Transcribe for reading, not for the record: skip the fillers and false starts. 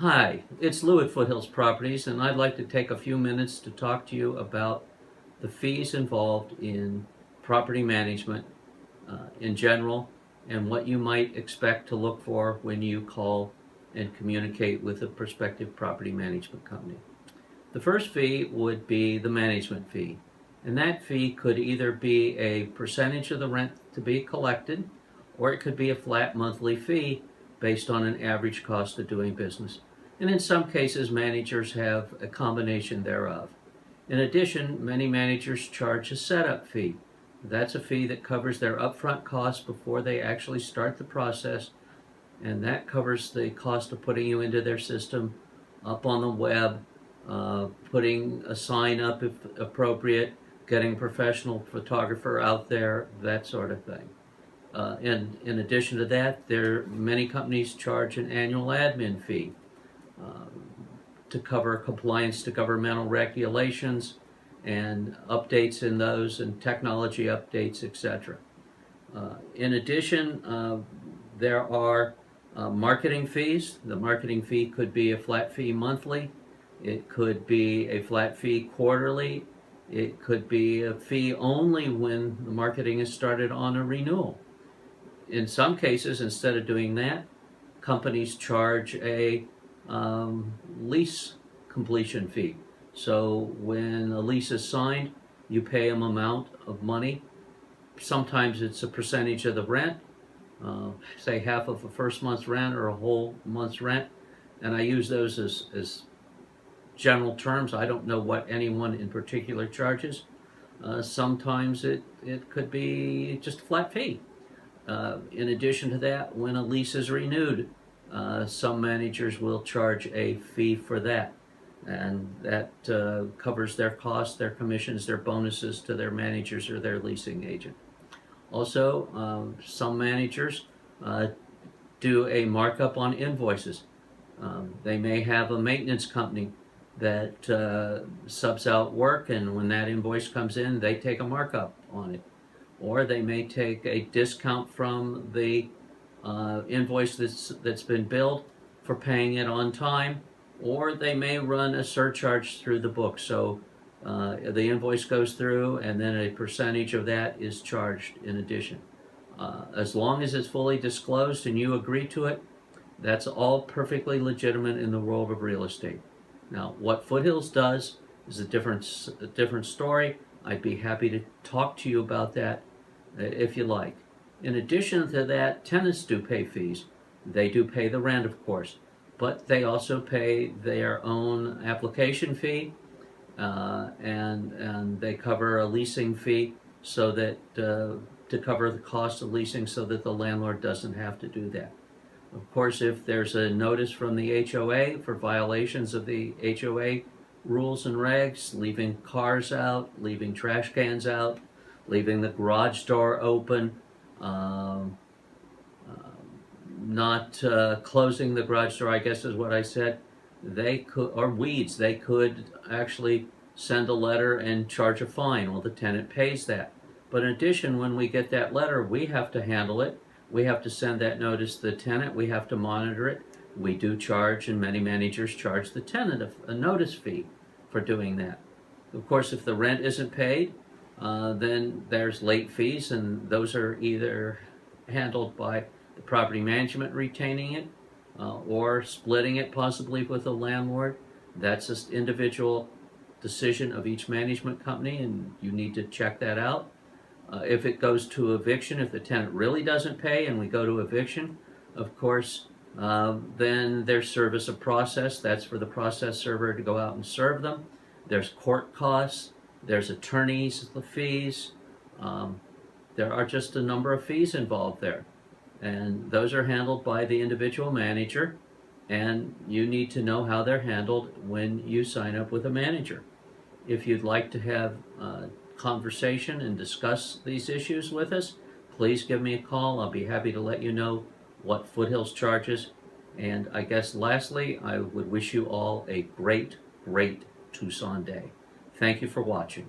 Hi, it's Lou at Foothills Properties, and I'd like to take a few minutes to talk to you about the fees involved in property management in general and what you might expect to look for when you call and communicate with a prospective property management company. The first fee would be the management fee, and that fee could either be a percentage of the rent to be collected, or it could be a flat monthly fee based on an average cost of doing business. And in some cases, managers have a combination thereof. In addition, many managers charge a setup fee. That's a fee that covers their upfront costs before they actually start the process, and that covers the cost of putting you into their system, up on the web, putting a sign up if appropriate, getting a professional photographer out there, that sort of thing. And in addition to that, many companies charge an annual admin fee to cover compliance to governmental regulations and updates in those and technology updates, etc. In addition, there are marketing fees. The marketing fee could be a flat fee monthly. It could be a flat fee quarterly. It could be a fee only when the marketing is started on a renewal. In some cases, instead of doing that, companies charge a lease completion fee. So when a lease is signed, you pay them amount of money. Sometimes it's a percentage of the rent, say half of a first month's rent or a whole month's rent. And I use those as general terms. I don't know what anyone in particular charges. Sometimes it could be just a flat fee. In addition to that, when a lease is renewed, some managers will charge a fee for that, and that covers their costs, their commissions, their bonuses to their managers or their leasing agent. Also, some managers do a markup on invoices. They may have a maintenance company that subs out work, and when that invoice comes in, they take a markup on it. Or they may take a discount from the invoice that's been billed for paying it on time, or they may run a surcharge through the book. So the invoice goes through, and then a percentage of that is charged in addition. As long as it's fully disclosed and you agree to it, that's all perfectly legitimate in the world of real estate. Now, what Foothills does is a different story. I'd be happy to talk to you about that if you like. In addition to that, tenants do pay fees. They do pay the rent, of course, but they also pay their own application fee, and they cover a leasing fee so that to cover the cost of leasing so that the landlord doesn't have to do that. Of course, if there's a notice from the HOA for violations of the HOA rules and regs, leaving cars out, leaving trash cans out, leaving the garage door open, not closing the garage door, I guess is what I said, they could, or weeds, they could actually send a letter and charge a fine. Well, the tenant pays that. But in addition, when we get that letter, we have to handle it. We have to send that notice to the tenant. We have to monitor it. We do charge, and many managers charge the tenant a notice fee for doing that. Of course, if the rent isn't paid, then there's late fees, and those are either handled by the property management retaining it or splitting it possibly with the landlord. That's an individual decision of each management company, and you need to check that out. If it goes to eviction, if the tenant really doesn't pay and we go to eviction, of course, then there's service of process. That's for the process server to go out and serve them. There's court costs. There's attorneys' fees. There are just a number of fees involved there. And those are handled by the individual manager. And you need to know how they're handled when you sign up with a manager. If you'd like to have a conversation and discuss these issues with us, please give me a call. I'll be happy to let you know what Foothills charges. And I guess lastly, I would wish you all a great Tucson day. Thank you for watching.